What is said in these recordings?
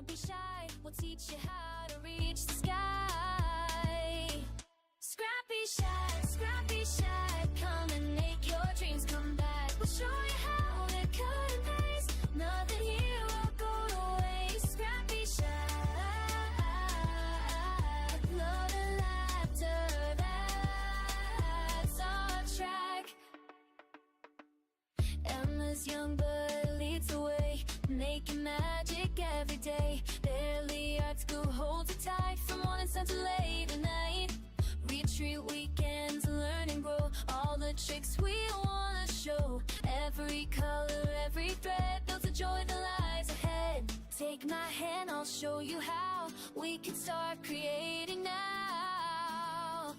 Don't be shy, we'll teach you how to reach the sky. ScrappyShak, ScrappyShak, come and make your dreams come back. We'll show you how to cut and paste, nothing here will go to waste. ScrappyShak, love and laughter, that's our track. Emma's young but leads the way, making magic every day. Barely art school holds her tight, from morning sun to late at night. Retreat weekends, learn and grow, all the tricks we wanna show. Every color, every thread builds a joy that lies ahead. Take my hand, I'll show you how we can start creating now.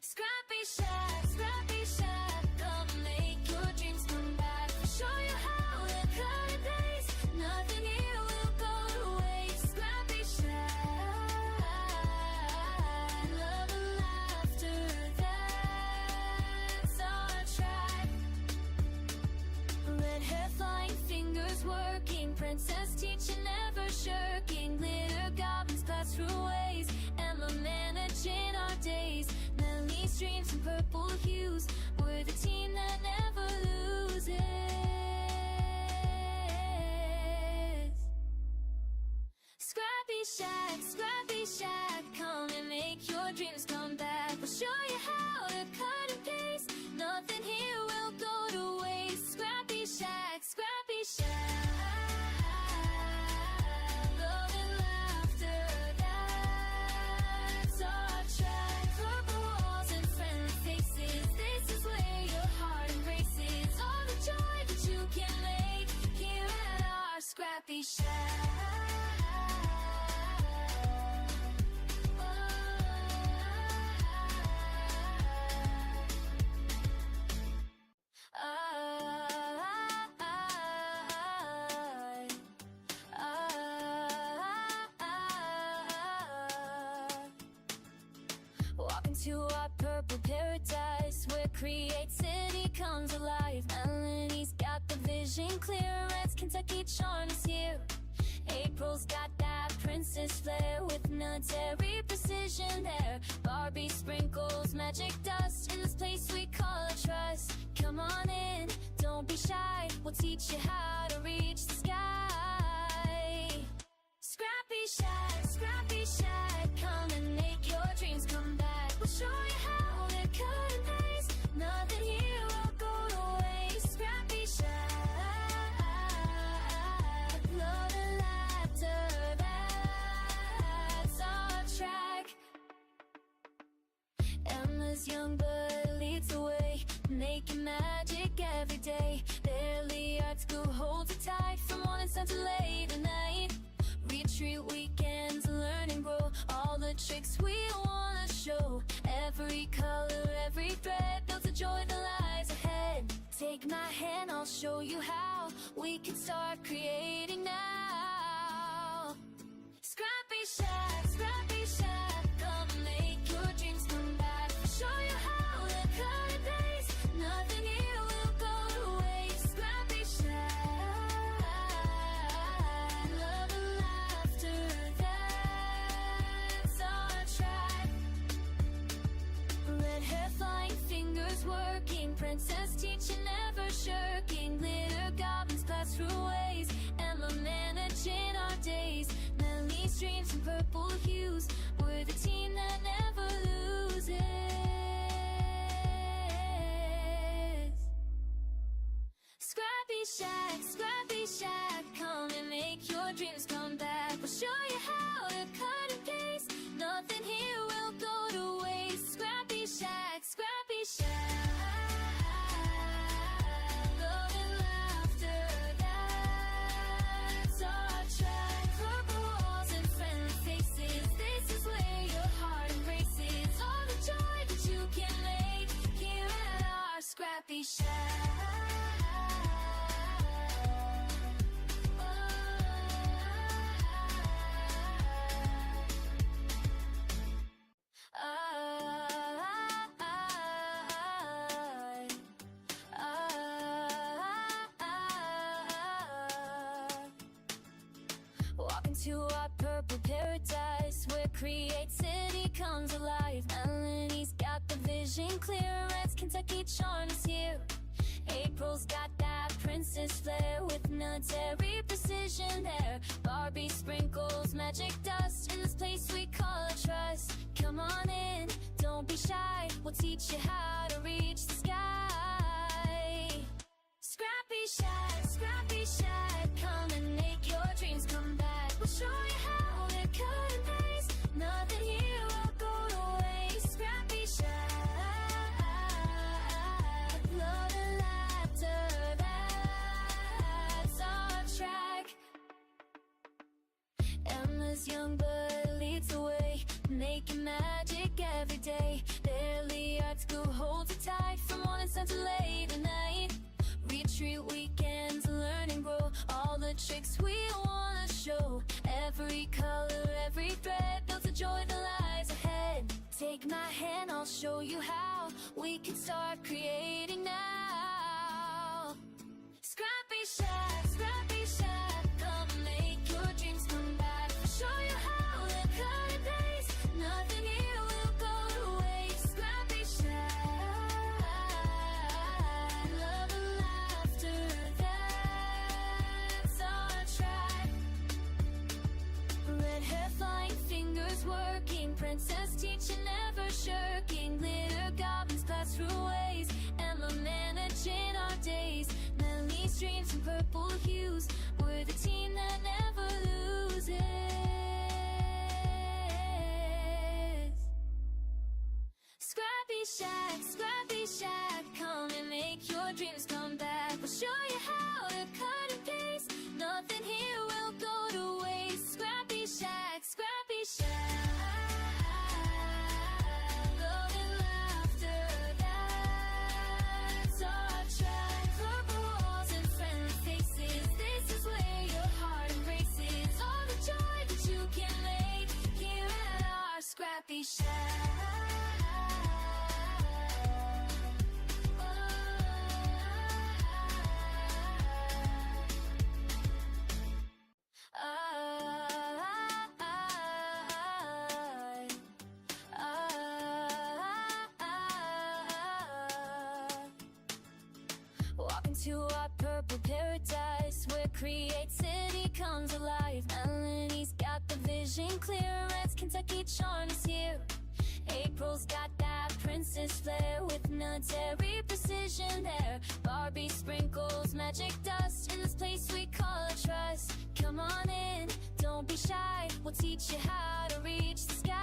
ScrappyShak, ScrappyShak, come and make your dreams come back. We'll show you how to cut and paste, nothing here will go to waste. ScrappyShak, love and laughter, that's our track. Red hair flying, fingers working, princess teaching, never shirking. Glitter goblins pass through ways, Emma managing our days. Melanie streams in purple hues, we're the team that never loses. ScrappyShak, ScrappyShak, come and make your dreams come back. We'll show you how to cut and paste, nothing here will go to waste. ScrappyShak, ScrappyShak, love and laughter, that's our track. Purple walls and friendly faces, this is where your heart embraces. All the joy that you can make here at our ScrappyShak. Walk into our purple paradise, where creativity comes alive. Melanie's got the vision clear, Red's Kentucky charm is here. April's got that princess flair, with military precision there. Barbie sprinkles magic dust in this place we call a trust. Come on in, don't be shy, we'll teach you how to reach the sky. ScrappyShak, ScrappyShak, come and make your dreams come back. We'll show you how to cut and paste, nothing here will go to waste. ScrappyShak, love and laughter, that's our track. Emma's young but leads the way, making magic every day. Barely art school holds her tight, from morning sun to late at night. Retreat weekends, learn and grow, all the tricks we wanna show. Every color, every thread builds a joy that lies ahead. Take my hand, I'll show you how we can start creating now. ScrappyShak, ScrappyShak, come and make your dreams come back. We'll show you how to cut and paste, nothing here will go to waste. ScrappyShak, love and laughter, that's our track. Red hair flying, fingers working, princess teaching, never shirking. Glitter goblins pass through ways, Emma managing our days. Melanie streams in purple hues, we're the team that never loses. ScrappyShak, ScrappyShak, come and make your dreams come back. We'll show you how to cut and paste, nothing here will go to waste. ScrappyShak, ScrappyShak, love and laughter, that's our track. Purple walls and friendly faces, this is where your heart embraces. All the joy that you can make here at our ScrappyShak. to our purple paradise where creativity comes alive. Melanie's got the vision clear, Red's Kentucky charm is here. April's got that princess flair with military precision there. Barbie sprinkles magic dust in this place we call a trust. Come on in, don't be shy, we'll teach you how to reach the sky. ScrappyShak, come and make your dreams come back. We'll show you how to cut and paste, nothing here will go to waste. ScrappyShak, love and laughter, that's our track. Emma's young blood leads the way, making magic every day. Barely art school holds it tight from morning sun to late at night. Retreat weekends, learn and grow all the tricks we wanna show. Every color, every thread builds a joy that lies ahead. Take my hand, I'll show you how we can start creating now. ScrappyShak, come and make your dreams come back. I'll show you how to cut and paste, nothing here will go to waste. ScrappyShak, love and laughter, that's our track. Red hair flying, fingers working, princess teaching, never shirking. Glitter goblins pass through ways, Emma managing our days. Melanie's dreams in purple hues, we're the team that never loses. ScrappyShak, come and make your dreams come back. We'll show you how to cut and paste, nothing here will go to waste. ScrappyShak, love and laughter, that's our track. Purple walls and friendly faces, this is where your heart embraces all the joy that you can make here at our ScrappyShak. Walking to our purple paradise where creativity comes alive. Melanie's got the vision clear, Red's Kentucky charm is here. April's got that princess flair with military precision there. Barbie sprinkles magic dust in this place we call a trust. Come on in, don't be shy, we'll teach you how to reach the sky.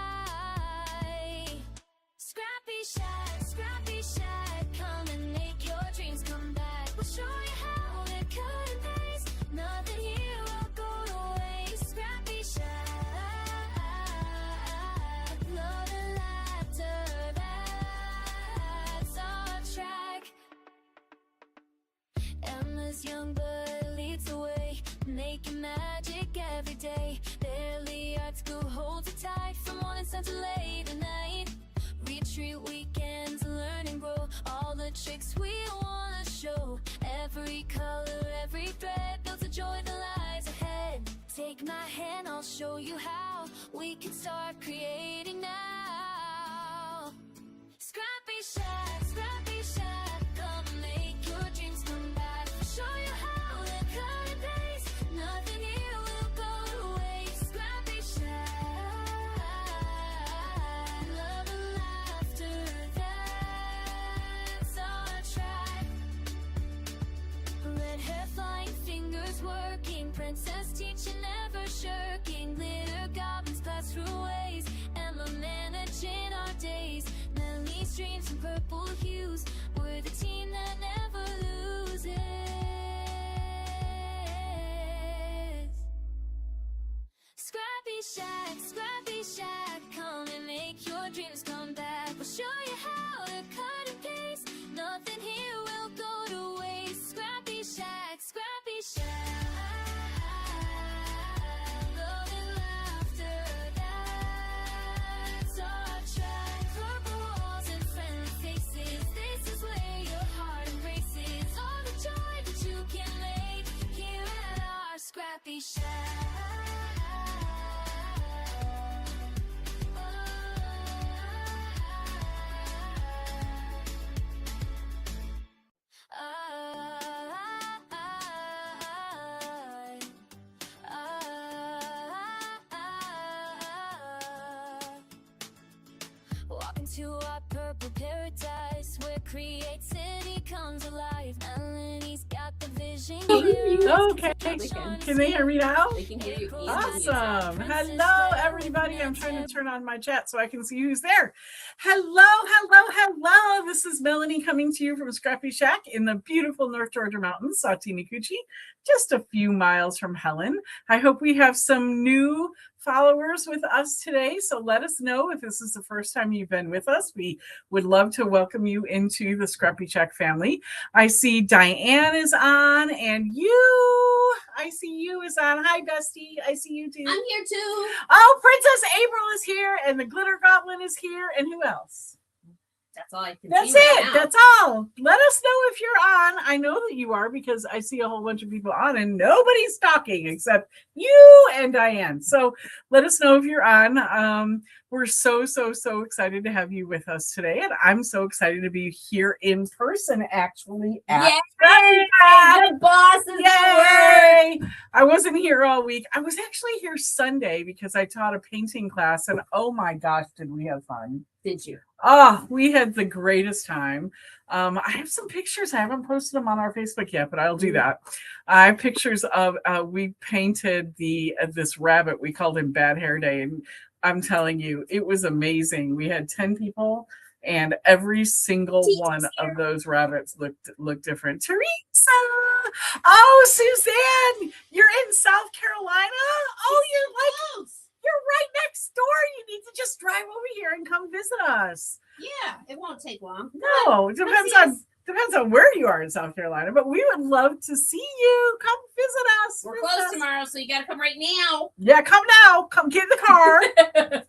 ScrappyShak, come and make your dreams come back. We'll show you how to cut and paste, nothing here will go to waste. ScrappyShak, love and laughter, that's our track. Emma's young blood leads the way, making magic every day. Barely art school holds it tight from morning sun to late at night. Retreat weekends, learn and grow all the tricks we wanna show. Every color, every thread builds a joy that lies ahead. Take my hand, I'll show you how we can start creating now. ScrappyShak, come and make your dreams come back. I'll show you how to cut and paste, nothing here will go to waste. ScrappyShak, love and laughter, that's our track. Red hair flying, fingers working, princess teaching, never shirking. Glitter goblins pass through ways, Emma managing our days. Melanie's dreams in purple hues, we're the team that never loses. ScrappyShak, come and make your dreams come back. We'll show you how to cut and paste, nothing here will go to waste. ScrappyShak, love and laughter, that's our track. Purple walls and friendly faces, to our purple paradise where creativity comes alive. Melanie's got the vision clear. Okay. Can they hear me now? They can hear you. Awesome. Hello, everybody. I'm trying to turn on my chat so I can see who's there. Hello. This is Melanie coming to you from ScrappyShak in the beautiful North Georgia mountains, Satini Cucci, just a few miles from Helen. I hope we have some new followers with us today. So let us know if this is the first time you've been with us. We would love to welcome you into the ScrappyShak family. I see Diane is on, and I see you is on. Hi, Bestie. I see you too. I'm here too. Oh, Princess April is here, and the Glitter Goblin is here, and who else? That's all I can That's see right it. now. That's all. Let us know if you're on. I know that you are because I see a whole bunch of people on and nobody's talking except you and Diane. So let us know if you're on. We're so excited to have you with us today. And I'm so excited to be here in person, actually. Yay! The boss is Yay! I wasn't here all week. I was actually here Sunday because I taught a painting class. And oh my gosh, did we have fun. Did you? Oh, we had the greatest time. I have some pictures. I haven't posted them on our Facebook yet, but I'll do that. I have pictures of we painted this rabbit. We called him Bad Hair Day, and I'm telling you, it was amazing. We had 10 people, and every single one of those rabbits looked different. Teresa, oh Suzanne, you're in South Carolina. Oh, you're right next door. You need to just drive over here and come visit us. Yeah, it won't take long. No, it depends on where you are in South Carolina, but we would love to see you. Come visit us. We're closed tomorrow, so you got to come right now. Yeah, come now. Come get in the car.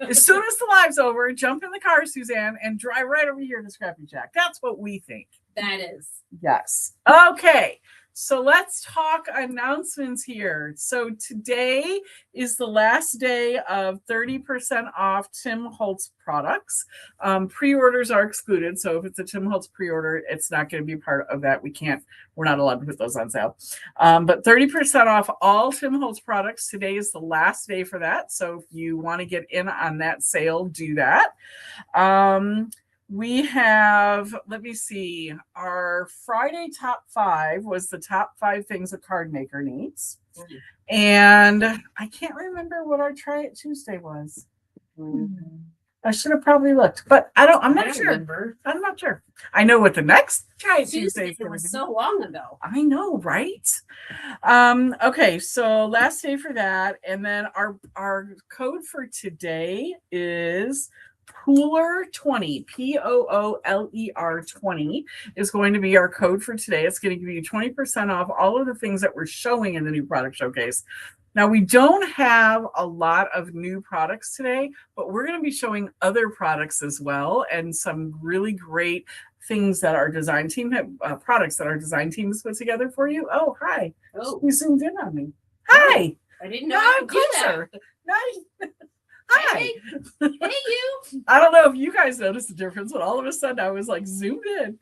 As soon as the live's over, jump in the car, Suzanne, and drive right over here to ScrappyShak. That's what we think. That is. Yes. Okay. So let's talk announcements here. So today is the last day of 30% off Tim Holtz products. Pre-orders are excluded. So if it's a Tim Holtz pre-order, it's not going to be part of that. We're not allowed to put those on sale. But 30% off all Tim Holtz products. Today is the last day for that. So if you want to get in on that sale, do that. We have, let me see, our Friday top 5 was the top 5 things a card maker needs. And I can't remember what our Try It Tuesday was. I should have probably looked, but I'm not sure. Remember. I'm not sure. I know what the next Try It Tuesday was so long ago. I know, right? Okay, so last day for that. And then our code for today is Pooler20, Pooler 20 is going to be our code for today. It's going to give you 20% off all of the things that we're showing in the new product showcase. Now, we don't have a lot of new products today, but we're going to be showing other products as well and some really great things that our design team products that our design team has put together for you. Oh, hi. Oh, you zoomed in on me. Hi. I didn't know I could do that. Nice. Hi. Hey, you. I don't know if you guys noticed the difference, but all of a sudden I was like zoomed in.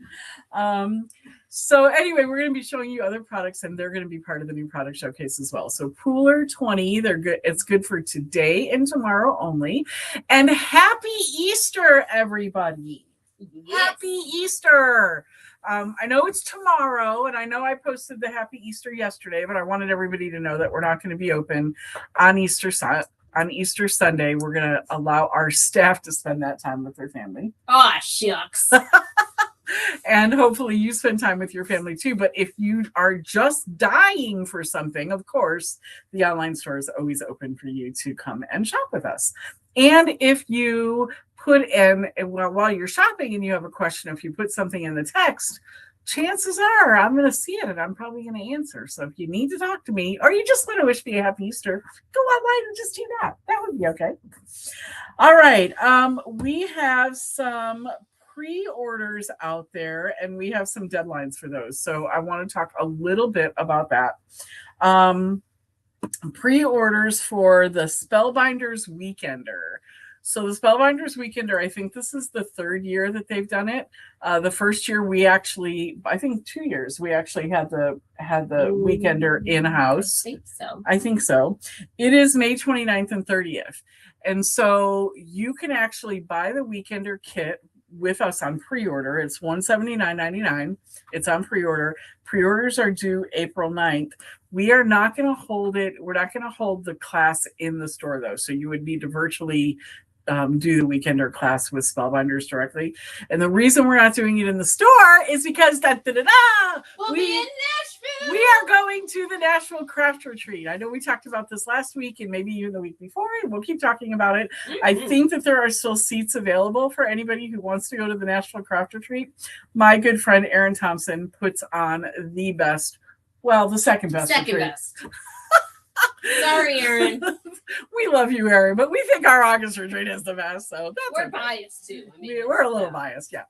So anyway, we're going to be showing you other products, and they're going to be part of the new product showcase as well. So Pooler20, they're good. It's good for today and tomorrow only. And happy Easter, everybody. Yes. Happy Easter. I know it's tomorrow, and I know I posted the Happy Easter yesterday, but I wanted everybody to know that we're not going to be open on Easter Sunday. We're going to allow our staff to spend that time with their family. Oh, shucks. And hopefully you spend time with your family too. But if you are just dying for something, of course, the online store is always open for you to come and shop with us. And if you put in, while you're shopping and you have a question, if you put something in the text, chances are I'm going to see it and I'm probably going to answer. So if you need to talk to me or you just want to wish me a happy Easter, go online and just do that. That would be okay. All right. We have some pre-orders out there and we have some deadlines for those. So I want to talk a little bit about that. Pre-orders for the Spellbinders Weekender. So the Spellbinders Weekender, I think this is the third year that they've done it. The first year we actually, I think 2 years, we actually had the Weekender in-house. I think so. It is May 29th and 30th. And so you can actually buy the Weekender kit with us on pre-order. It's $179.99. It's on pre-order. Pre-orders are due April 9th. We are not going to hold it. We're not going to hold the class in the store, though. So you would need to virtually do the weekender class with Spellbinders directly. And the reason we're not doing it in the store is because We'll be in Nashville. we are going to the Nashville Craft Retreat. I know we talked about this last week and maybe even the week before, and we'll keep talking about it. I think that there are still seats available for anybody who wants to go to the Nashville Craft Retreat. My good friend Erin Thompson puts on the best, well, the second best. Second retreat. best. Sorry, Erin. We love you, Erin, but we think our August retreat is the best. So that's We're okay. biased too. I mean, We're a little biased, yeah.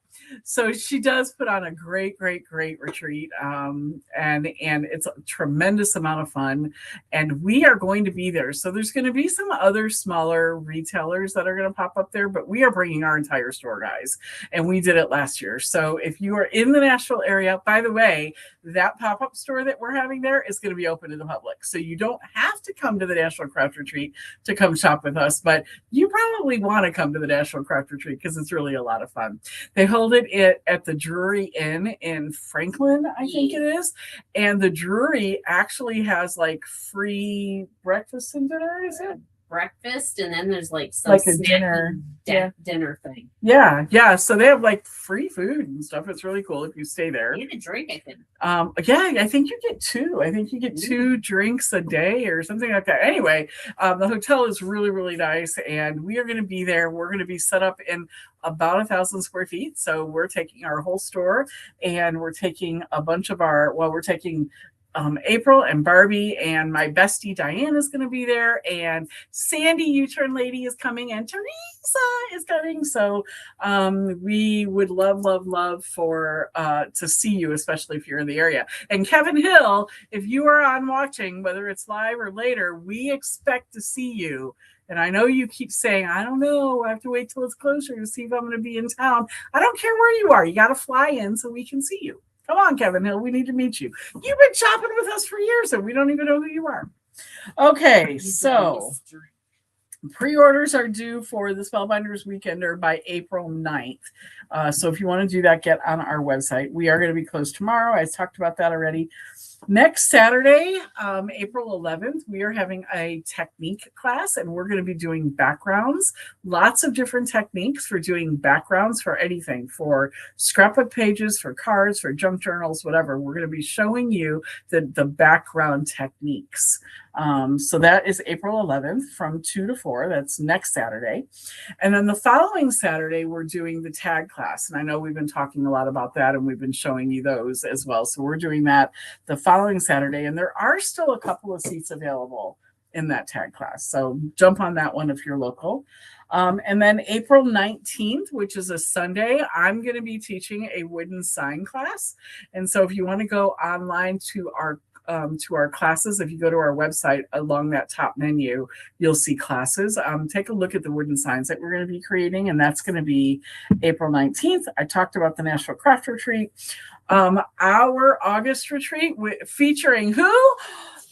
So she does put on a great retreat, and it's a tremendous amount of fun. And we are going to be there. So there's going to be some other smaller retailers that are going to pop up there, but we are bringing our entire store, guys. And we did it last year. So if you are in the Nashville area, by the way, that pop-up store that we're having there is going to be open to the public. So you don't have to come to the Nashville Craft Retreat to come shop with us, but you probably want to come to the Nashville Craft Retreat because it's really a lot of fun. They hold it at the Drury Inn in Franklin, I think it is. And the Drury actually has like free breakfast and dinner, is it? breakfast, and then there's like some Like a snack dinner. dinner thing. Yeah. So they have like free food and stuff. It's really cool if you stay there. And a drink, I think. Yeah, I think you get two. I think you get 2 drinks a day or something like that. Anyway, the hotel is really nice, and we are going to be there. We're going to be set up in about 1,000 square feet. So we're taking our whole store, and we're taking a bunch of we're taking April and Barbie, and my bestie Diane is going to be there, and Sandy U-Turn Lady is coming, and Teresa is coming. So we would love for to see you, especially if you're in the area. And Kevin Hill, if you are on watching, whether it's live or later, we expect to see you. And I know you keep saying, I don't know, I have to wait till it's closer to see if I'm going to be in town. I don't care where you are. You got to fly in so we can see you. Come on, Kevin Hill, we need to meet you. You've been shopping with us for years and we don't even know who you are. Okay, so pre-orders are due for the Spellbinders Weekender by April 9th. So if you want to do that, get on our website. We are going to be closed tomorrow. I talked about that already. Next Saturday, April 11th, we are having a technique class, and we're going to be doing backgrounds. Lots of different techniques for doing backgrounds for anything, for scrapbook pages, for cards, for junk journals, whatever. We're going to be showing you the background techniques. So that is April 11th from 2 to 4. That's next Saturday. And then the following Saturday, we're doing the tag class. And I know we've been talking a lot about that, and we've been showing you those as well. So we're doing that the following Saturday, and there are still a couple of seats available in that tag class. So jump on that one if you're local. And then April 19th, which is a Sunday, I'm going to be teaching a wooden sign class. And so if you want to go online to our classes, if you go to our website, along that top menu, you'll see classes. Take a look at the wooden signs that we're going to be creating, and that's going to be April 19th. I talked about the Nashville Craft Retreat. Our August retreat featuring who?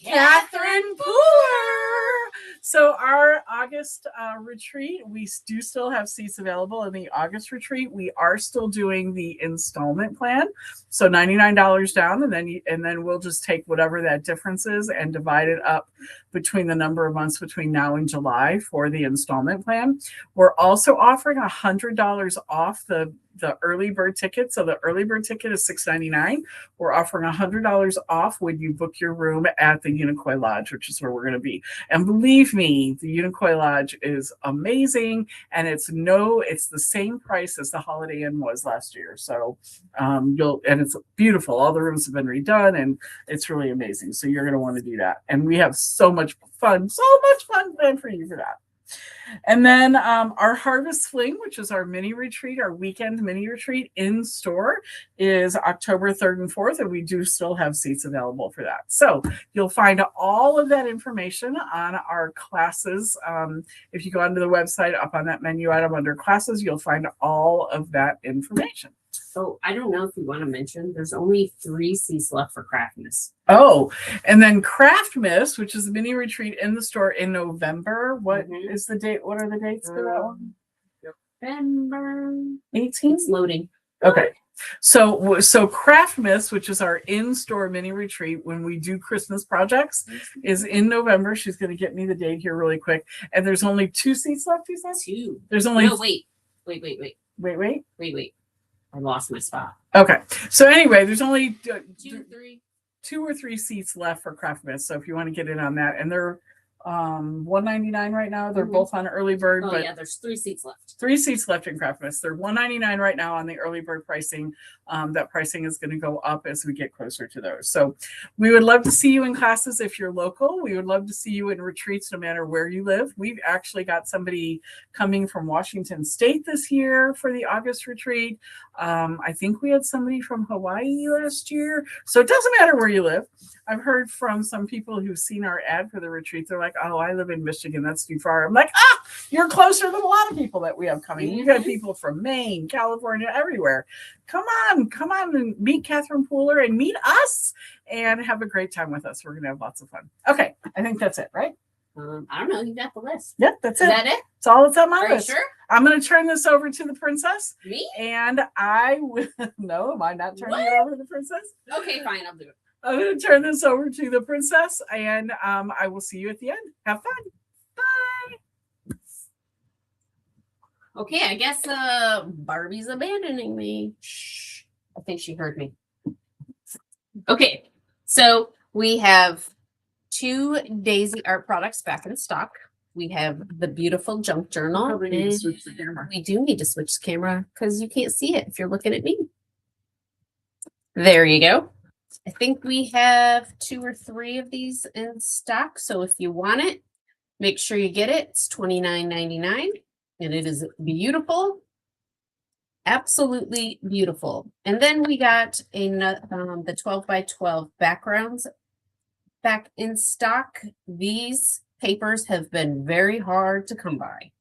Catherine Pooler. So our August retreat, we do still have seats available in the August retreat. We are still doing the installment plan. So $99 down, and then we'll just take whatever that difference is and divide it up between the number of months between now and July for the installment plan. We're also offering $100 off the early bird ticket. So the early bird ticket is $6.99. We're offering $100 off when you book your room at the Unicoi Lodge, which is where we're going to be. And believe me, the Unicoi Lodge is amazing, and it's the same price as the Holiday Inn was last year. So and it's beautiful. All the rooms have been redone, and it's really amazing. So you're going to want to do that. And we have so much fun planned for you for that. And then our Harvest Fling, which is our mini retreat, our weekend mini retreat in store, is October 3rd and 4th, and we do still have seats available for that. So you'll find all of that information on our classes. If you go onto the website, up on that menu item under classes, you'll find all of that information. So I don't know if you want to mention, there's only 3 seats left for Craftmas. Oh, and then Craftmas, which is a mini retreat in the store in November. What is the date? What are the dates for that one? November. 18? It's loading. Okay. So Craft Myths, which is our in-store mini retreat when we do Christmas projects, is in November. She's going to get me the date here really quick. And there's only 2 seats left, you said? 2. There's only No, wait. Wait. I lost my spot. Okay. So anyway, there's only 2, 3. 2 or 3 seats left for Craft Myths. So if you want to get in on that, and they're $199 right now. They're both on early bird. Oh but yeah, there's 3 seats left. 3 seats left in Craft Myths. They're $199 right now on the early bird pricing. That pricing is going to go up as we get closer to those. So we would love to see you in classes if you're local. We would love to see you in retreats no matter where you live. We've actually got somebody coming from Washington State this year for the August retreat. I think we had somebody from Hawaii last year. So it doesn't matter where you live. I've heard from some people who've seen our ad for the retreat. They're like, oh, I live in Michigan. That's too far. I'm like, you're closer than a lot of people that we have coming. You've got people from Maine, California, everywhere. Come on and meet Catherine Pooler and meet us and have a great time with us. We're going to have lots of fun. Okay. I think that's it, right? I don't know. You got the list. Yep, that's it. Is that it? That's all that's on my Are you list. sure? I'm going to turn this over to the princess. Me? And I will. No, am I not turning it over to the princess? Okay, fine. I'll do it. I'm going to turn this over to the princess, and I will see you at the end. Have fun. Bye. Okay, I guess Barbie's abandoning me. Shh. I think she heard me. Okay, so we have 2 Daisy art products back in stock. We have the beautiful junk journal. Probably need to switch the camera. We do need to switch the camera because you can't see it if you're looking at me. There you go. I think we have 2 or 3 of these in stock. So if you want it, make sure you get it. It's $29.99 and it is beautiful. Absolutely beautiful. And then we got the 12 by 12 backgrounds back in stock. These papers have been very hard to come by.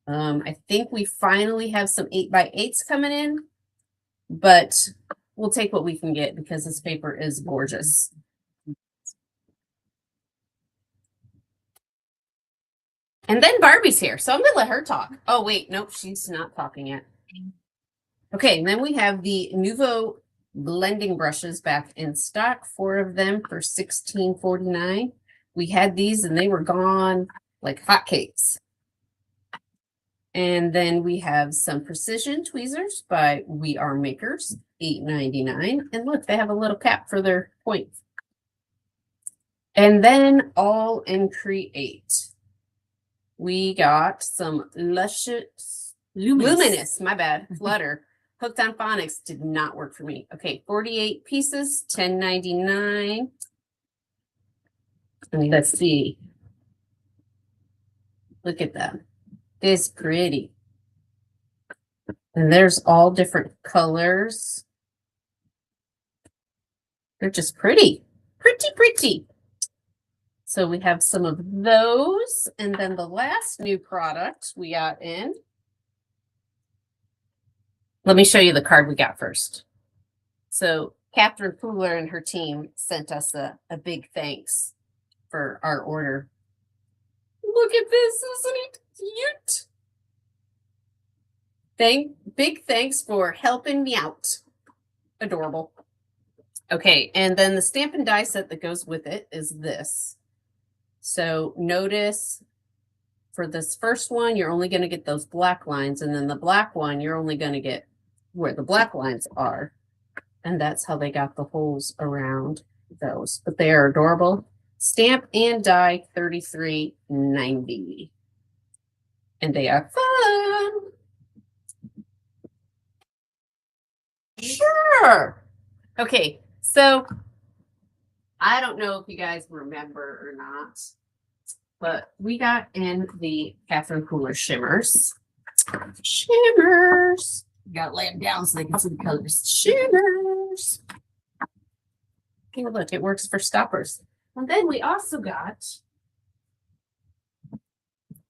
I think we finally have some 8 by 8s coming in, but we'll take what we can get because this paper is gorgeous. And then Barbie's here, so I'm gonna let her talk. Oh wait, nope, she's not talking yet. Okay, and then we have the Nuvo blending brushes back in stock, 4 of them for $16.49. We had these and they were gone like hotcakes. And then we have some precision tweezers by We Are Makers, $8.99. And look, they have a little cap for their point. And then all in Create. We got some luscious, luminous, my bad, Flutter. Hooked on Phonics did not work for me. Okay, 48 pieces, $10.99. And let's see. Look at that. It's pretty. And there's all different colors. They're just pretty. Pretty. So we have some of those. And then the last new product we got in. Let me show you the card we got first. So Catherine Pooler and her team sent us a big thanks for our order. Look at this, isn't it cute? Big thanks for helping me out. Adorable. Okay, and then the stamp and die set that goes with it is this. So notice for this first one, you're only going to get those black lines, and then the black one, you're only going to get where the black lines are. And that's how they got the holes around those. But they are adorable. Stamp and die, $33.90. And they are fun. Sure. Okay, so I don't know if you guys remember or not, but we got in the Catherine Pooler shimmers. Shimmers. Got to lay them down so they can see the colors. Shimmers. Okay, look, it works for stoppers. And then we also got,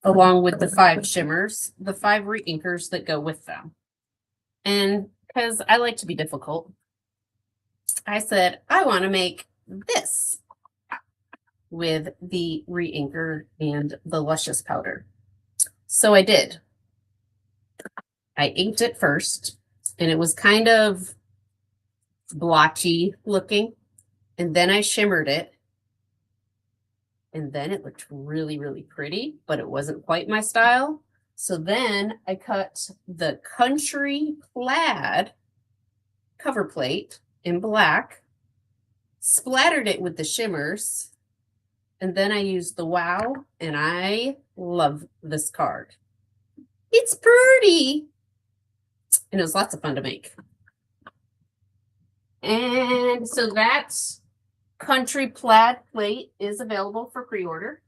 along with the 5 shimmers, the 5 reinkers that go with them. And because I like to be difficult, I said, I want to make this with the reinker and the luscious powder. So I did. I inked it first, and it was kind of blotchy looking. And then I shimmered it. And then it looked really, really pretty, but it wasn't quite my style. So then I cut the Country Plaid cover plate in black, splattered it with the shimmers, and then I used the Wow, and I love this card. It's pretty, and it was lots of fun to make. And so that Country Plaid plate is available for pre-order.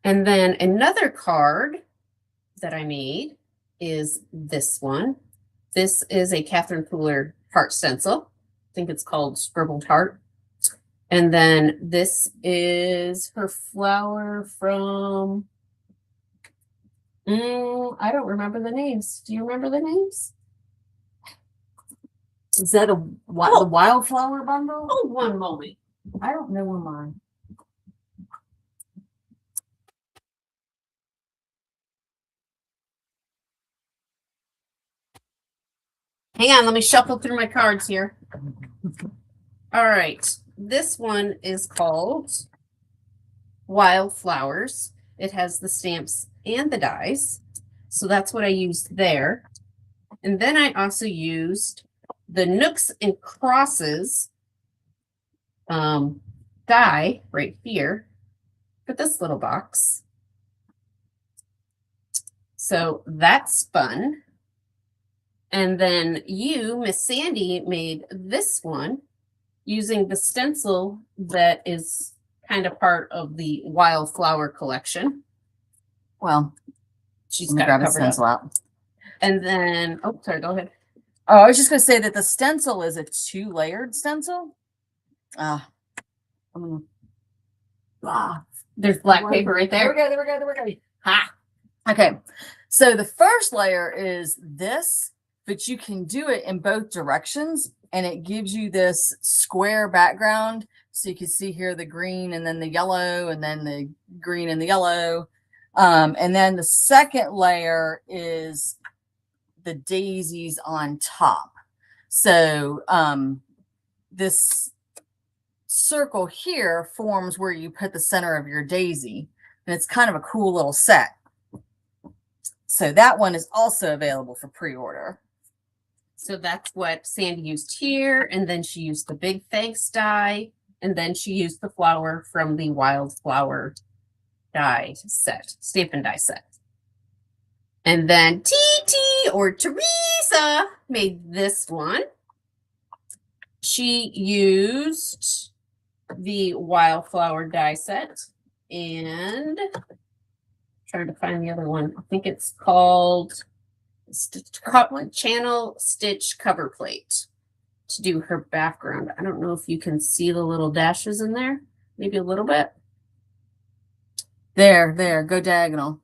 And then another card that I made is this one. This is a Catherine Pooler heart stencil. I think it's called Scribbled Heart. And then this is her flower from, I don't remember the names. Do you remember the names? Is that the wildflower bundle? Oh, one moment. I don't know where mine. Hang on, let me shuffle through my cards here. All right. This one is called Wildflowers. It has the stamps and the dies. So that's what I used there. And then I also used the Nooks and Crosses die right here for this little box. So that's fun. And then you, Miss Sandy, made this one using the stencil that is kind of part of the Wildflower collection. Well, She's let me got grab it a covered stencil up. out. And then, oh, sorry, go ahead. Oh, I was just going to say that the stencil is a 2-layered stencil. There's black paper right There we there. go. There we go. There we go. Ha! Okay. So the first layer is this, but you can do it in both directions, and it gives you this square background. So you can see here the green and then the yellow and then the green and the yellow. And then the second layer is the daisies on top. So this circle here forms where you put the center of your daisy, and it's kind of a cool little set. So that one is also available for pre-order. So that's what Sandy used here. And then she used the Big Thanks die. And then she used the flower from the Wildflower die set, stamp and die set. And then TT or Teresa made this one. She used the Wildflower die set and trying to find the other one. I think it's called Channel Stitch Cover Plate to do her background. I don't know if you can see the little dashes in there. Maybe a little bit. There, go diagonal.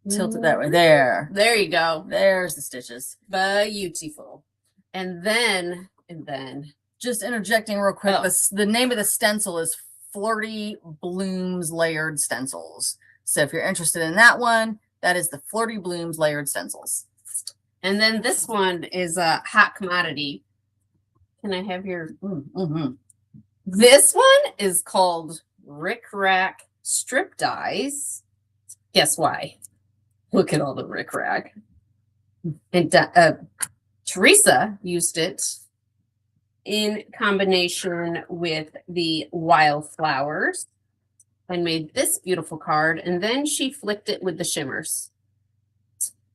Tilt it that way. There. There you go. There's the stitches. Beautiful. And then Just interjecting real quick. Oh. The name of the stencil is Flirty Blooms Layered Stencils. So if you're interested in that one, that is the Flirty Blooms Layered Stencils. and then this one is a hot commodity. Can I have your This one is called Rick Rack Strip Dies. Guess why? Look at all the Rick Rack. And Teresa used it in combination with the Wildflowers and made this beautiful card. And then she flicked it with the shimmers.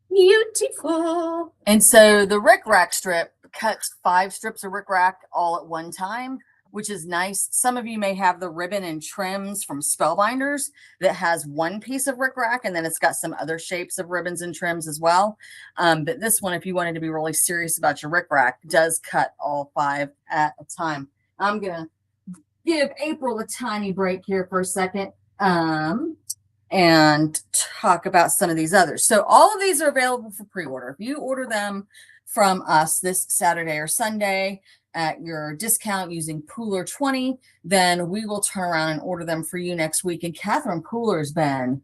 Beautiful. And so the Rick Rack strip cuts 5 strips of Rick Rack all at one time, which is nice. Some of you may have the ribbon and trims from Spellbinders that has one piece of Rick Rack, and then it's got some other shapes of ribbons and trims as well. But this one, if you wanted to be really serious about your Rick Rack, does cut all 5 at a time. I'm going to give April a tiny break here for a second and talk about some of these others. So all of these are available for pre-order. If you order them from us this Saturday or Sunday at your discount using Pooler 20, then we will turn around and order them for you next week. And Catherine Pooler's been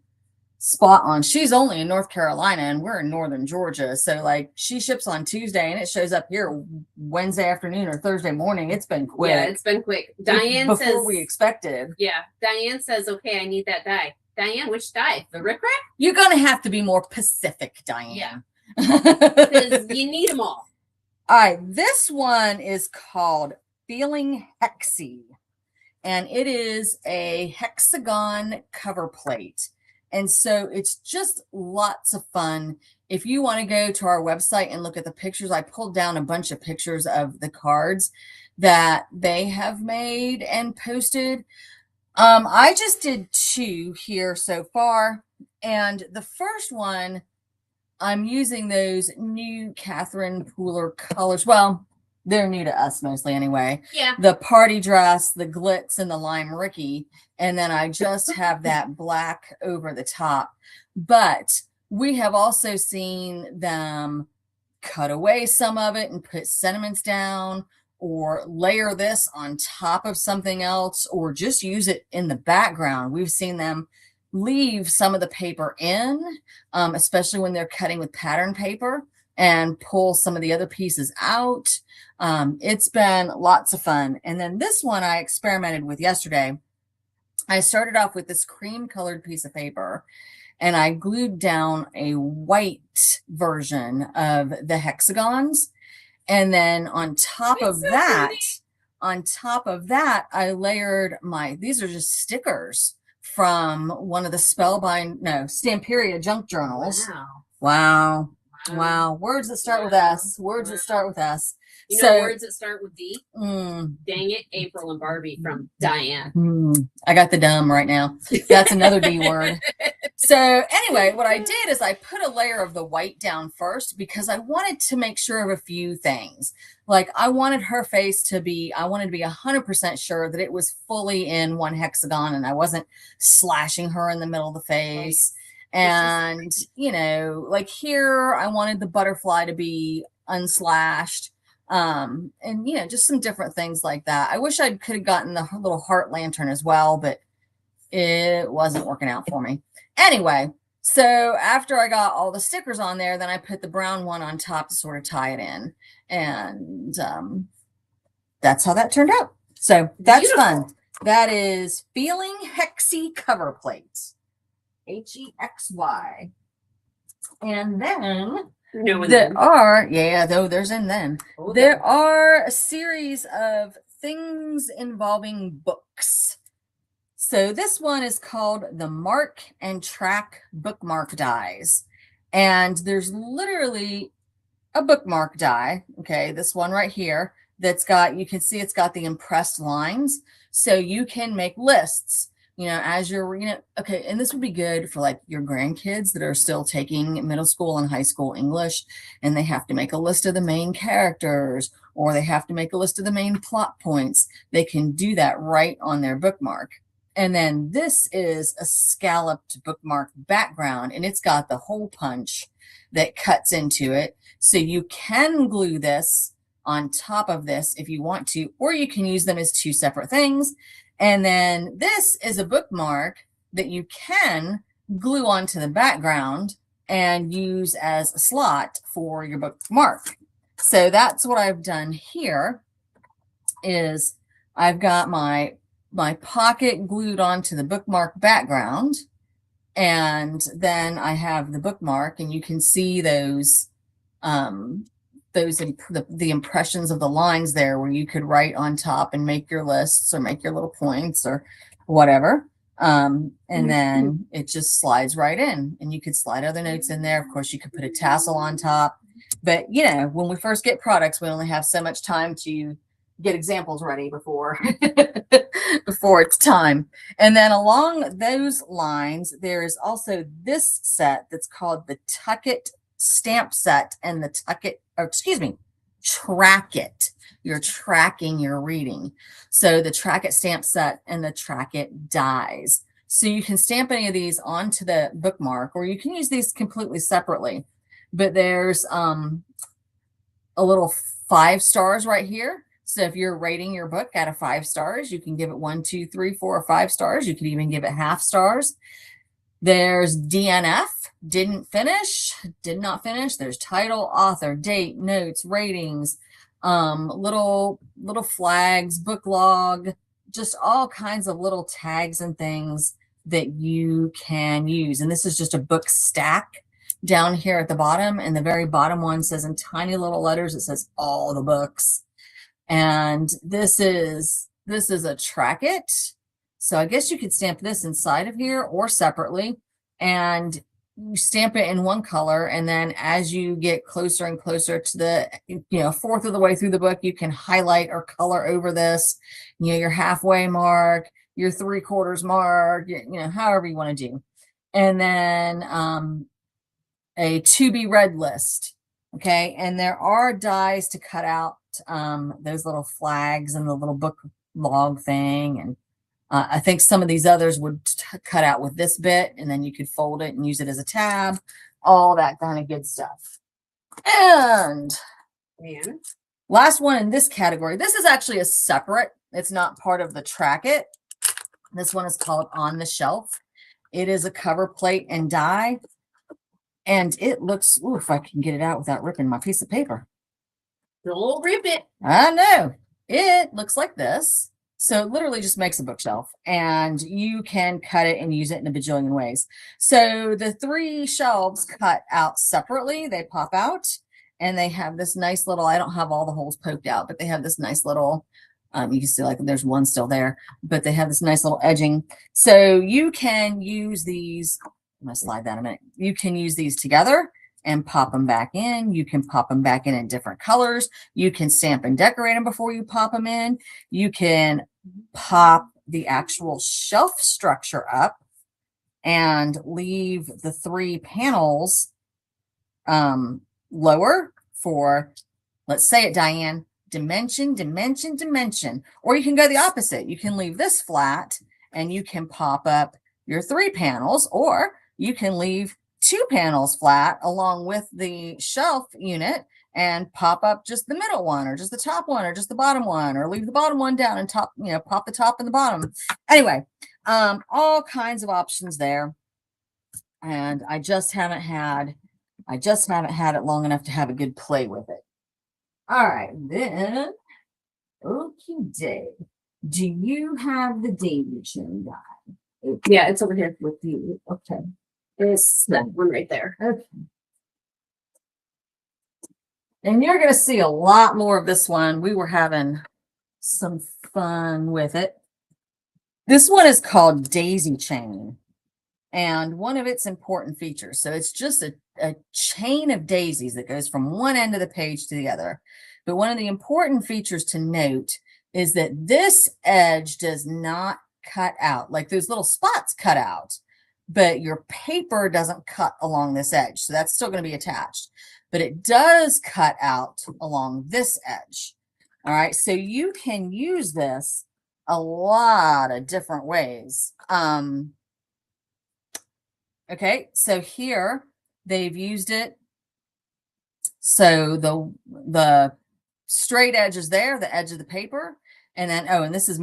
spot on. She's only in North Carolina and we're in northern Georgia. So like she ships on Tuesday and it shows up here Wednesday afternoon or Thursday morning. It's been quick. Yeah, it's been quick. Diane before says we expected. Yeah, Diane says, okay, I need that dye. Diane, which dye? The Rick Rack? You're gonna have to be more Pacific, Diane. Yeah. Because you need them all. All right, this one is called Feeling Hexy, and it is a hexagon cover plate. And so it's just lots of fun. If you want to go to our website and look at the pictures, I pulled down a bunch of pictures of the cards that they have made and posted. I just did 2 here so far. And the first one, I'm using those new Catherine Pooler colors. Well, they're new to us mostly anyway. Yeah. The party dress, the glitz, and the lime Ricky. And then I just have that black over the top. But we have also seen them cut away some of it and put sentiments down, or layer this on top of something else, or just use it in the background. We've seen them leave some of the paper in, especially when they're cutting with pattern paper, and pull some of the other pieces out. It's been lots of fun. And then this one I experimented with yesterday. I started off with this cream colored piece of paper and I glued down a white version of the hexagons. And then on top of that, I layered these are just stickers from one of the Stamperia junk journals. Wow. Words that start with S. Words that start with S. You know, words that start with D? Dang it, April and Barbie from Diane. I got the dumb right now. That's another D word. So anyway, what I did is I put a layer of the white down first because I wanted to make sure of a few things. Like I wanted her face to be 100% sure that it was fully in one hexagon and I wasn't slashing her in the middle of the face. Right. And, you know, like here, I wanted the butterfly to be unslashed. And, you know, just some different things like that. I wish I could have gotten the little heart lantern as well, but it wasn't working out for me. Anyway, so after I got all the stickers on there, then I put the brown one on top to sort of tie it in. And that's how that turned out. So that's beautiful. Fun. That is Feeling Hexy cover plate. Hexy. And then there are a series of things involving books. So this one is called the Mark and Track bookmark dies. And there's literally a bookmark die. Okay, this one right here that's got, you can see it's got the impressed lines. So you can make lists, you know, as you're, you know, okay. And this would be good for like your grandkids that are still taking middle school and high school English, and they have to make a list of the main characters, or they have to make a list of the main plot points. They can do that right on their bookmark. And then this is a scalloped bookmark background, and it's got the hole punch that cuts into it. So you can glue this on top of this if you want to, or you can use them as 2 separate things. And then this is a bookmark that you can glue onto the background and use as a slot for your bookmark. So that's what I've done here is I've got my pocket glued onto the bookmark background, and then I have the bookmark, and you can see those the impressions of the lines there where you could write on top and make your lists or make your little points or whatever. And then it just slides right in, and you could slide other notes in there. Of course, you could put a tassel on top, but you know, when we first get products, we only have so much time to get examples ready before it's time. And then along those lines, there is also this set that's called the Tuck It stamp set and the Track It. You're tracking your reading. So the Track It stamp set and the Track It dies. So you can stamp any of these onto the bookmark, or you can use these completely separately. But there's a little 5 stars right here. So if you're rating your book out of 5 stars, you can give it 1, 2, 3, 4, or 5 stars. You could even give it half stars. There's DNF, did not finish. There's title, author, date, notes, ratings, little flags, book log, just all kinds of little tags and things that you can use. And this is just a book stack down here at the bottom. And the very bottom one says in tiny little letters, it says all the books. And this is a track it. So I guess you could stamp this inside of here or separately, and you stamp it in one color. And then as you get closer and closer to the, fourth of the way through the book, you can highlight or color over this, your halfway mark, your 3/4 mark, however you want to do. And then a to be read list. Okay. And there are dies to cut out those little flags and the little book log thing. And I think some of these others would cut out with this bit, and then you could fold it and use it as a tab, all that kind of good stuff. And last one in this category, this is actually a separate, it's not part of the track it. This one is called On the Shelf. It is a cover plate and die. And it looks, ooh, if I can get it out without ripping my piece of paper. Don't rip it. I know. It looks like this. So it literally just makes a bookshelf, and you can cut it and use it in a bajillion ways. So the 3 shelves cut out separately, they pop out, and they have this nice little, I don't have all the holes poked out, but they have this nice little, you can see like there's one still there, but they have this nice little edging. So you can use these, I'm gonna slide that a minute. You can use these together and pop them back in. You can pop them back in different colors. You can stamp and decorate them before you pop them in. You can pop the actual shelf structure up and leave the 3 panels lower for, let's say it, Diane, dimension, dimension, dimension. Or you can go the opposite. You can leave this flat and you can pop up your 3 panels, or you can leave 2 panels flat along with the shelf unit and pop up just the middle one, or just the top one, or just the bottom one, or leave the bottom one down and top, pop the top and the bottom. Anyway, all kinds of options there. And I just haven't had it long enough to have a good play with it. All right, then, okay, Dave, do you have the daisy chain die? Yeah, it's over here. With you, okay. It's that one right there. Okay. And you're going to see a lot more of this one. We were having some fun with it. This one is called Daisy Chain. And one of its important features, so it's just a chain of daisies that goes from one end of the page to the other. But one of the important features to note is that this edge does not cut out, like those little spots cut out, but your paper doesn't cut along this edge. So that's still going to be attached, but it does cut out along this edge. All right. So you can use this a lot of different ways. Okay. So here they've used it. So the straight edge is there, the edge of the paper. And then, oh, and this is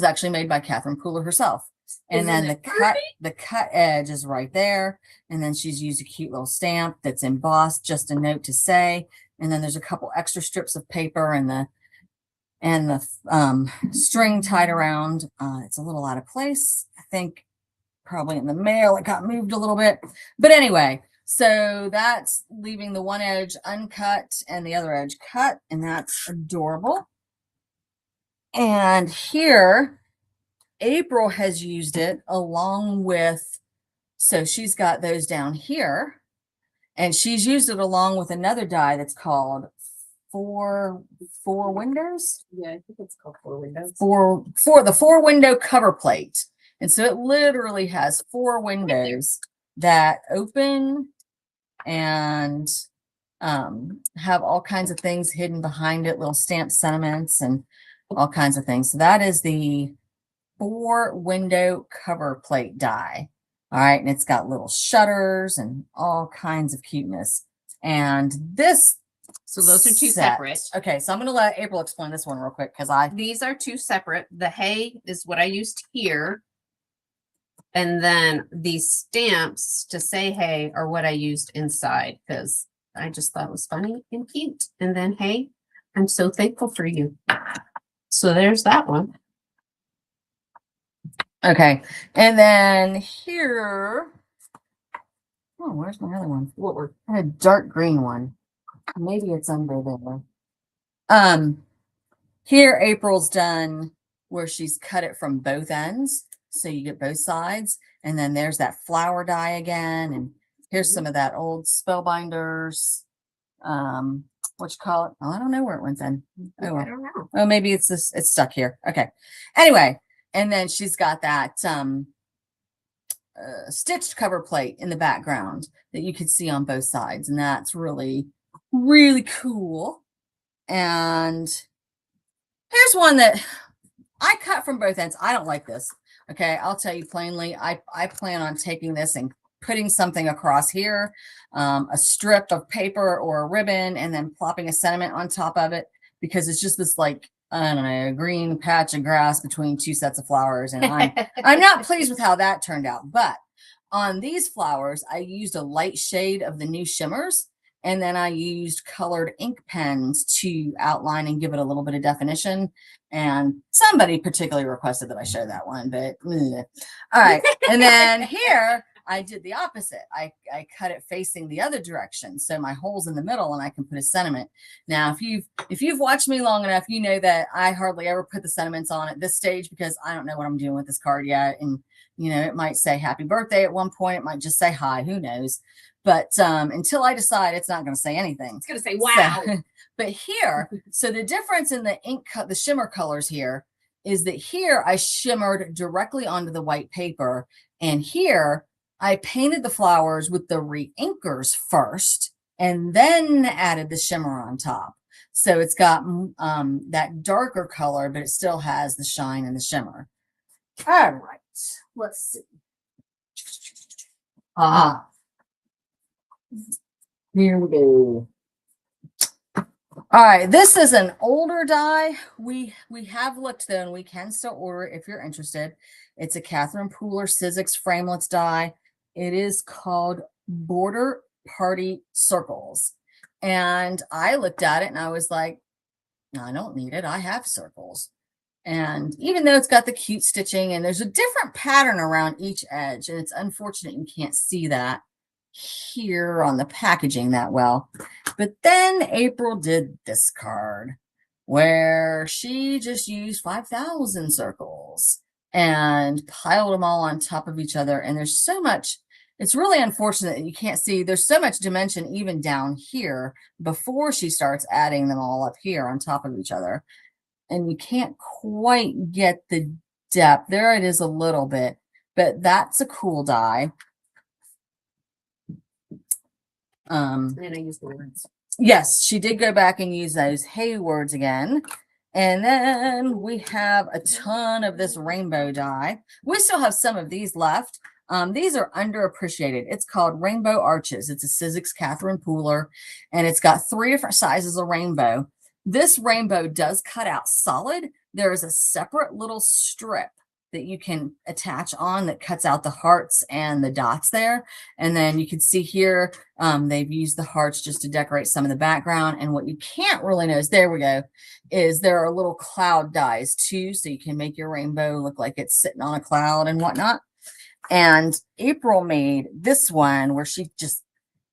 actually made by Catherine Pooler herself. And then the cut edge is right there. And then she's used a cute little stamp that's embossed, just a note to say. And then there's a couple extra strips of paper and the string tied around. It's a little out of place. I think probably in the mail it got moved a little bit. But anyway, so that's leaving the one edge uncut and the other edge cut. And that's adorable. And here, April has used it along with, so she's got those down here, and she's used it along with another die that's called four windows. Yeah, I think it's called 4 windows. The 4 window cover plate. And so it literally has 4 windows that open and have all kinds of things hidden behind it, little stamped sentiments and all kinds of things. So that is the 4 window cover plate die. All right. And it's got little shutters and all kinds of cuteness. And this, so those are 2 set, separate. okay. So I'm going to let April explain this one real quick, because these are 2 separate. The hay is what I used here. And then these stamps to say hey are what I used inside because I just thought it was funny and cute. And then hey, I'm so thankful for you. So there's that one. Okay. And then here. Oh, where's my other one? I had a dark green one. Maybe it's under there. Here April's done where she's cut it from both ends. So you get both sides. And then there's that flower die again. And here's some of that old Spellbinders. What you call it? Oh, I don't know where it went then. Oh, I don't know. oh, maybe it's this, it's stuck here. Okay. Anyway, and then she's got that stitched cover plate in the background that you could see on both sides. And that's really, really cool. And here's one that I cut from both ends. I don't like this. Okay, I'll tell you plainly. I plan on taking this and putting something across here, a strip of paper or a ribbon, and then plopping a sentiment on top of it because it's just this like, I don't know, green patch of grass between two sets of flowers. And I'm not pleased with how that turned out. But on these flowers, I used a light shade of the new shimmers. And then I used colored ink pens to outline and give it a little bit of definition. And somebody particularly requested that I show that one, but all right. And then here I did the opposite. I cut it facing the other direction. So my hole's in the middle and I can put a sentiment. Now, if you've watched me long enough, you know that I hardly ever put the sentiments on at this stage because I don't know what I'm doing with this card yet. And, you know, it might say happy birthday at one point. It might just say hi, who knows? But until I decide, it's not going to say anything. It's going to say, wow. So, but here, so the difference in the ink, the shimmer colors here is that here I shimmered directly onto the white paper. And here I painted the flowers with the re-inkers first and then added the shimmer on top. So it's got that darker color, but it still has the shine and the shimmer. All right, let's see. Here we go. All right, this is an older die. We have looked though, and we can still order it if you're interested. It's a Catherine Pooler Sizzix framelits die. It is called Border Party Circles. And I looked at it and I was like, I don't need it. I have circles. And even though it's got the cute stitching and there's a different pattern around each edge, and it's unfortunate you can't see that here on the packaging that well. But then April did this card where she just used 5,000 circles and piled them all on top of each other. And there's so much, it's really unfortunate that you can't see, there's so much dimension even down here before she starts adding them all up here on top of each other. And you can't quite get the depth. There it is a little bit, but that's a cool die. And I use the words. Yes, she did go back and use those hey words again. And then we have a ton of this rainbow die. We still have some of these left. These are underappreciated. It's called Rainbow Arches. It's a Sizzix Catherine Pooler, and it's got 3 different sizes of rainbow. This rainbow does cut out solid. There is a separate little strip that you can attach on that cuts out the hearts and the dots there. And then you can see here, they've used the hearts just to decorate some of the background. And what you can't really notice, there we go, is there are little cloud dies too. So you can make your rainbow look like it's sitting on a cloud and whatnot. And April made this one where she just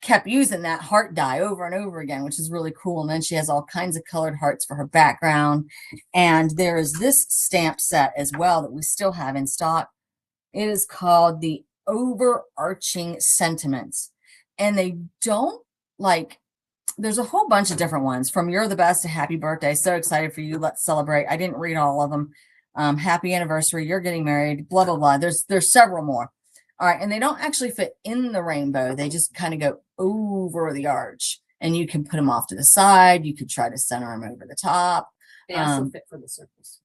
kept using that heart die over and over again, which is really cool. And then she has all kinds of colored hearts for her background. And there is this stamp set as well that we still have in stock. It is called the Overarching Sentiments. And they don't like, there's a whole bunch of different ones from You're the Best to Happy Birthday. So excited for you. Let's celebrate. I didn't read all of them. Happy anniversary. You're getting married. Blah, blah, blah. There's several more. All right. And they don't actually fit in the rainbow. They just kind of go over the arch, and you can put them off to the side. You could try to center them over the top. They also fit for the circles.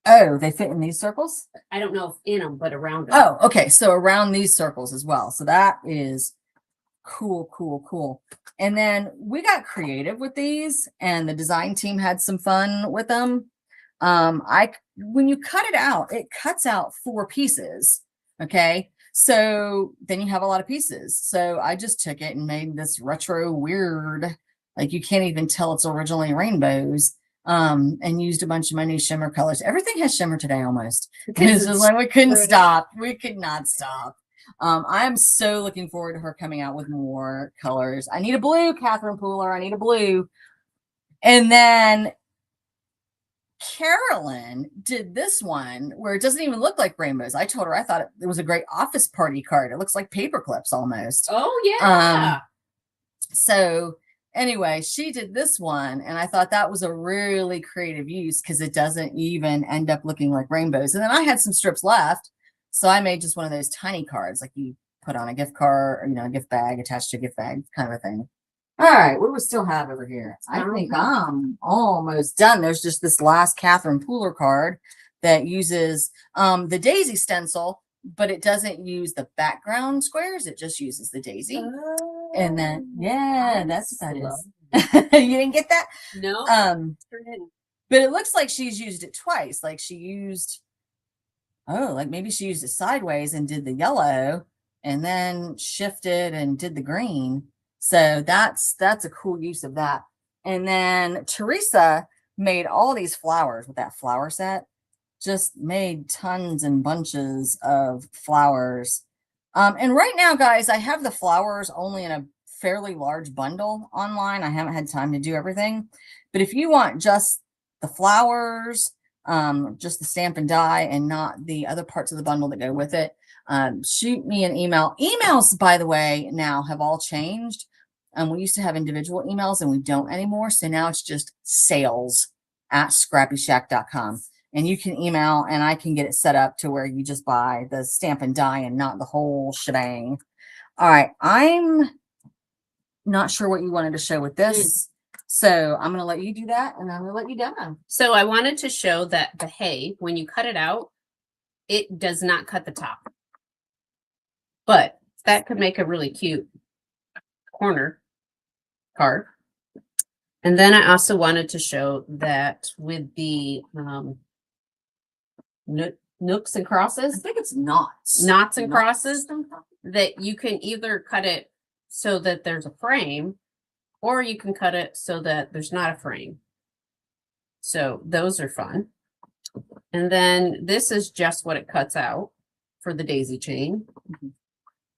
Oh, they fit in these circles? I don't know if in them, but around them. Oh, okay. So around these circles as well. So that is cool, cool, cool. And then we got creative with these, and the design team had some fun with them. When you cut it out, it cuts out 4 pieces. Okay. So then you have a lot of pieces. So I just took it and made this retro weird, like you can't even tell it's originally rainbows. And used a bunch of my new shimmer colors. Everything has shimmer today almost. It's just like we couldn't stop. We could not stop. I'm so looking forward to her coming out with more colors. I need a blue, Catherine Pooler. I need a blue. And then Carolyn did this one where it doesn't even look like rainbows. I told her I thought it was a great office party card. It looks like paper clips almost. Oh yeah. So anyway, she did this one, and I thought that was a really creative use because it doesn't even end up looking like rainbows. And then I had some strips left, so I made just one of those tiny cards like you put on a gift card, or, a gift bag attached to a gift bag kind of a thing. All right, what do we still have over here? I think I'm almost done. There's just this last Catherine Pooler card that uses the daisy stencil, but it doesn't use the background squares. It just uses the daisy. And then, yeah, that's what that is. You didn't get that? No. But it looks like she's used it twice. Like she used, like maybe she used it sideways and did the yellow and then shifted and did the green. So that's a cool use of that. And then Teresa made all these flowers with that flower set. Just made tons and bunches of flowers. And right now, guys, I have the flowers only in a fairly large bundle online. I haven't had time to do everything. But if you want just the flowers, just the stamp and die, and not the other parts of the bundle that go with it, shoot me an email. Emails, by the way, now have all changed. We used to have individual emails and we don't anymore. So now it's just sales@ScrappyShak.com. And you can email and I can get it set up to where you just buy the stamp and die and not the whole shebang. All right. I'm not sure what you wanted to show with this. So I'm going to let you do that and I'm going to let you demo. So I wanted to show that the hay, when you cut it out, it does not cut the top. But that could make a really cute corner card. And then I also wanted to show that with the nooks and crosses. I think it's knots. Knots and crosses, that you can either cut it so that there's a frame, or you can cut it so that there's not a frame. So those are fun. And then this is just what it cuts out for the daisy chain.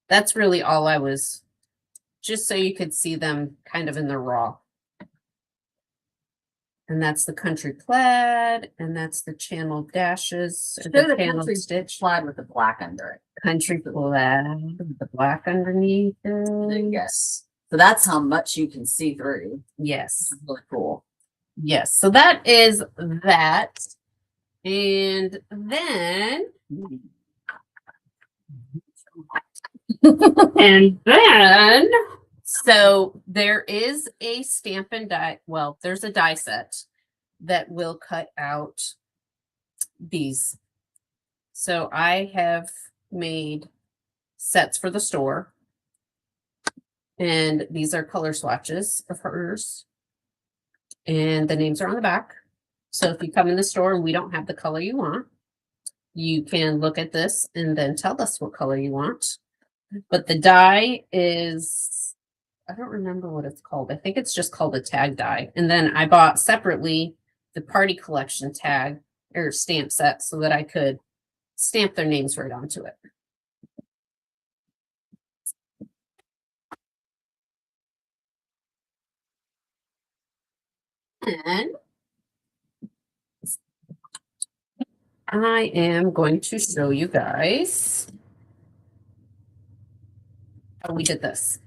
That's really all I was, just so you could see them kind of in the raw. And that's the country plaid, and that's the channel dashes, or the channel stitch plaid with the black under it. Country plaid with the black underneath it. Yes. So that's how much you can see through. Yes. Really cool. Yes. So that is that. And then so there is a stamp and die. Well, there's a die set that will cut out these. So I have made sets for the store. And these are color swatches of hers. And the names are on the back. So if you come in the store and we don't have the color you want, you can look at this and then tell us what color you want. But the die is, I don't remember what it's called. I think it's just called a tag die. And then I bought separately the party collection tag or stamp set so that I could stamp their names right onto it. And I am going to show you guys how we did this.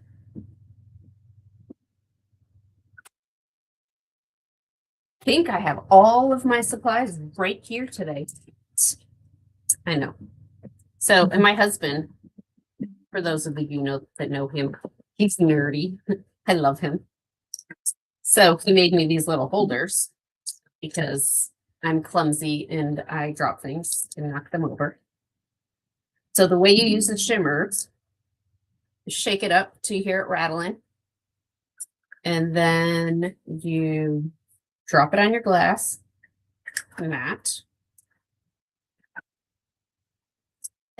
I think I have all of my supplies right here today. I know. So, and my husband, for those of you that know him, he's nerdy. I love him. So he made me these little holders because I'm clumsy and I drop things and knock them over. So the way you use the shimmers, shake it up till you hear it rattling. And then you drop it on your glass mat.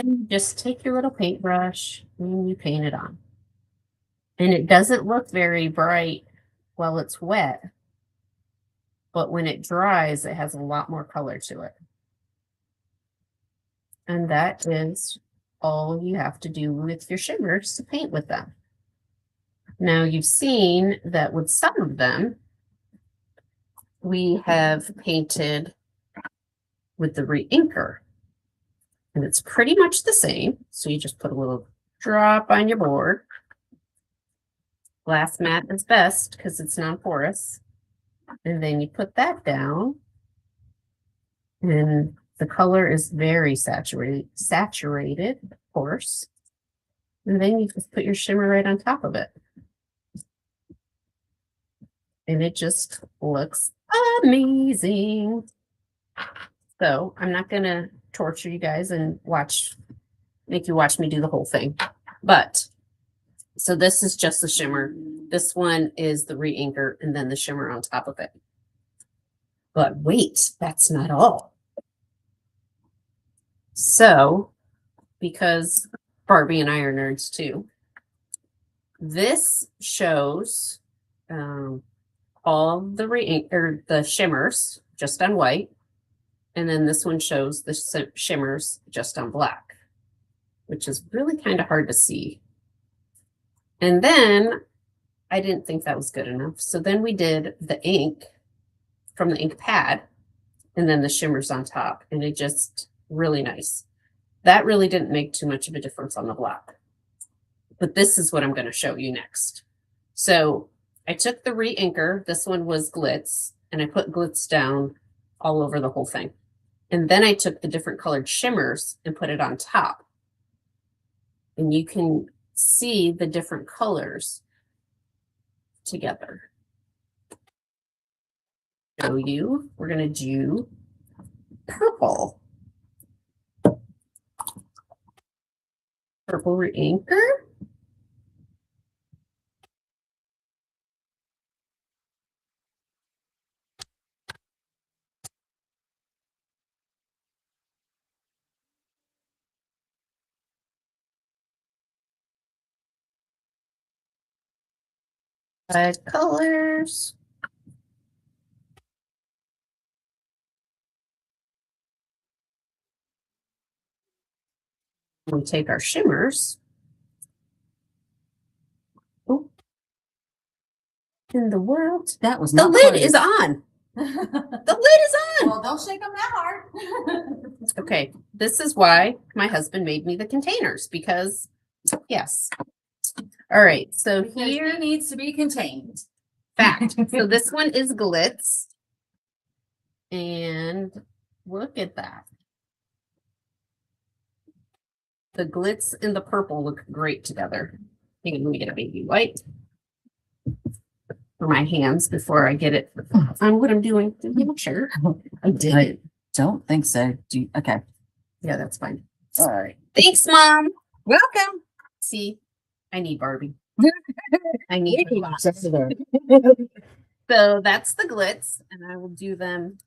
And just take your little paintbrush and you paint it on. And it doesn't look very bright while it's wet, but when it dries, it has a lot more color to it. And that is all you have to do with your shimmers to paint with them. Now you've seen that with some of them, we have painted with the re-inker. And it's pretty much the same. So you just put a little drop on your board. Glass mat is best because it's non-porous. And then you put that down. And the color is very saturated, of course. And then you just put your shimmer right on top of it. And it just looks amazing. So I'm not going to torture you guys and make you watch me do the whole thing. But so this is just the shimmer. This one is the re-inker and then the shimmer on top of it. But wait, that's not all. So, because Barbie and I are nerds too, this shows all the re-inker, the shimmers just on white. And then this one shows the shimmers just on black, which is really kind of hard to see. And then I didn't think that was good enough. So then we did the ink from the ink pad and then the shimmers on top. And it just really nice. That really didn't make too much of a difference on the black. But this is what I'm going to show you next. So I took the re-inker. This one was glitz. And I put glitz down all over the whole thing. And then I took the different colored shimmers and put it on top. And you can see the different colors together. Show you, we're going to do purple. Purple re-inker. Colors. We take our shimmers. Oh, in the world, That was the not lid closed. is on. The lid is on. Well, don't shake them that hard. Okay, this is why my husband made me the containers because, yes. All right, so Because here he needs to be contained. fact. So this one is glitz. And look at that. The glitz and the purple look great together. Hang on, let me get a baby wipe for my hands before I get it on what I'm doing. Did you sure? I did. I don't think so. Okay. Yeah, that's fine. All right. Thanks, Mom. Welcome. See, I need Barbie. I need her. there. So that's the glitz, and I will do them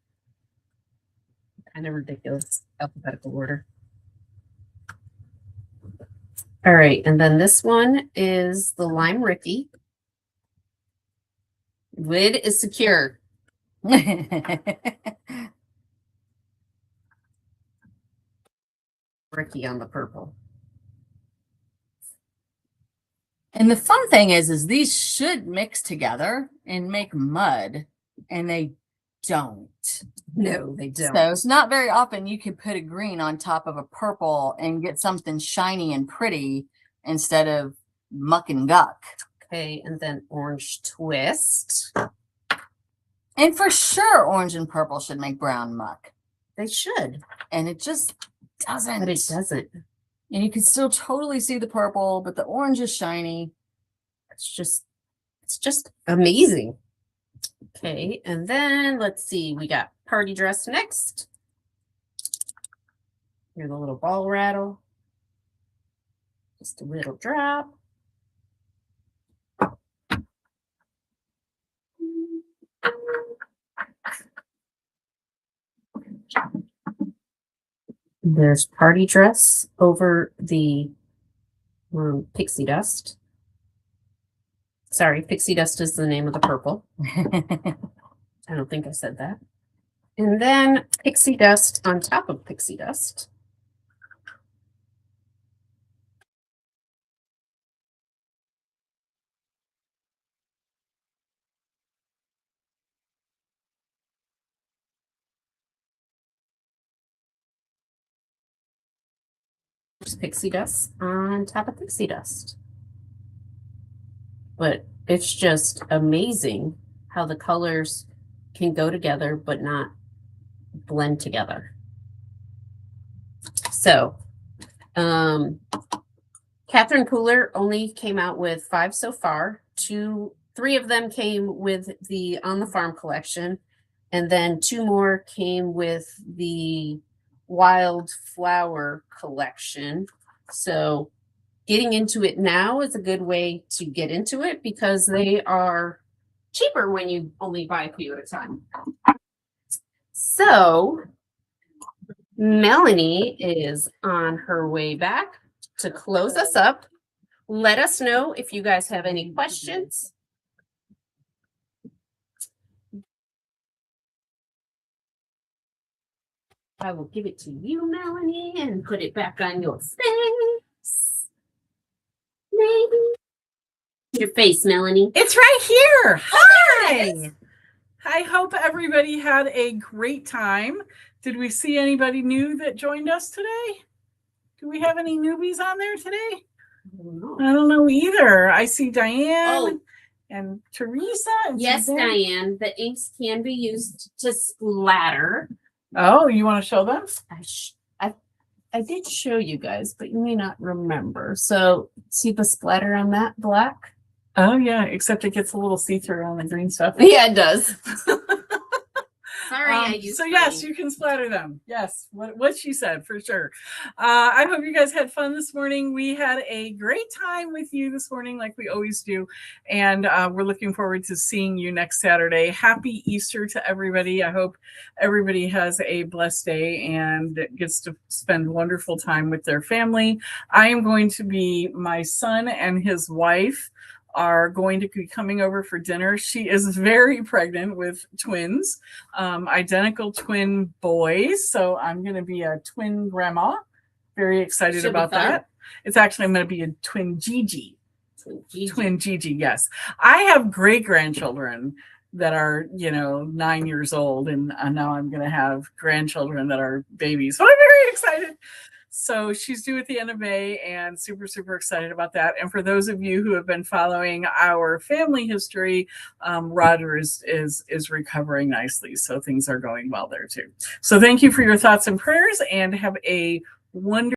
kind of ridiculous alphabetical order. All right, and then this one is the Lime Ricky. Lid is secure. Ricky on the purple. And the fun thing is these should mix together and make mud, and they don't. No, they don't. So it's not very often you can put a green on top of a purple and get something shiny and pretty instead of muck and guck. Okay, and then orange twist. And for sure, orange and purple should make brown muck. They should, And it just doesn't. but it doesn't. And you can still totally see the purple, but the orange is shiny. It's just amazing. Okay, and then let's see, we got party dress next. Here's the little ball rattle. Just a little drop. There's Party Dress over the Pixie Dust. Sorry, Pixie Dust is the name of the purple. I don't think I said that. And then Pixie Dust on top of Pixie Dust. There's Pixie Dust on top of Pixie Dust. But it's just amazing how the colors can go together but not blend together. So, Catherine Cooler only came out with 5 so far. 3 of them came with the On the Farm collection, and then 2 more came with the Wild Flower collection. So getting into it now is a good way to get into it because they are cheaper when you only buy a few at a time. So Melanie is on her way back to close us up. Let us know if you guys have any questions. I will give it to you, Melanie, and put it back on your face. Maybe. Your face, Melanie. It's right here. Hi. I hope everybody had a great time. Did we see anybody new that joined us today? Do we have any newbies on there today? I don't know either. I see Diane and Teresa. Yes, Diane. The inks can be used to splatter. Oh, you want to show them? I did show you guys, but you may not remember. So see the splatter on that black? Oh yeah, except it gets a little see-through on the green stuff. Yeah, it does. Sorry, I used so yes, you can splatter them. Yes, what she said for sure. I hope you guys had fun this morning. We had a great time with you this morning, like we always do, and we're looking forward to seeing you next Saturday. Happy Easter to everybody. I hope everybody has a blessed day and gets to spend wonderful time with their family. I am going to be, my son and his wife are going to be coming over for dinner. She is very pregnant with twins, identical twin boys. So I'm going to be a twin grandma. Very excited about that. It's actually, I'm going to be a twin Gigi. Twin Gigi, yes. I have great grandchildren that are, 9 years old, and now I'm going to have grandchildren that are babies. So I'm very excited. So she's due at the end of May, and super, super excited about that. And for those of you who have been following our family history, Roger is recovering nicely. So things are going well there too. So thank you for your thoughts and prayers, and have a wonderful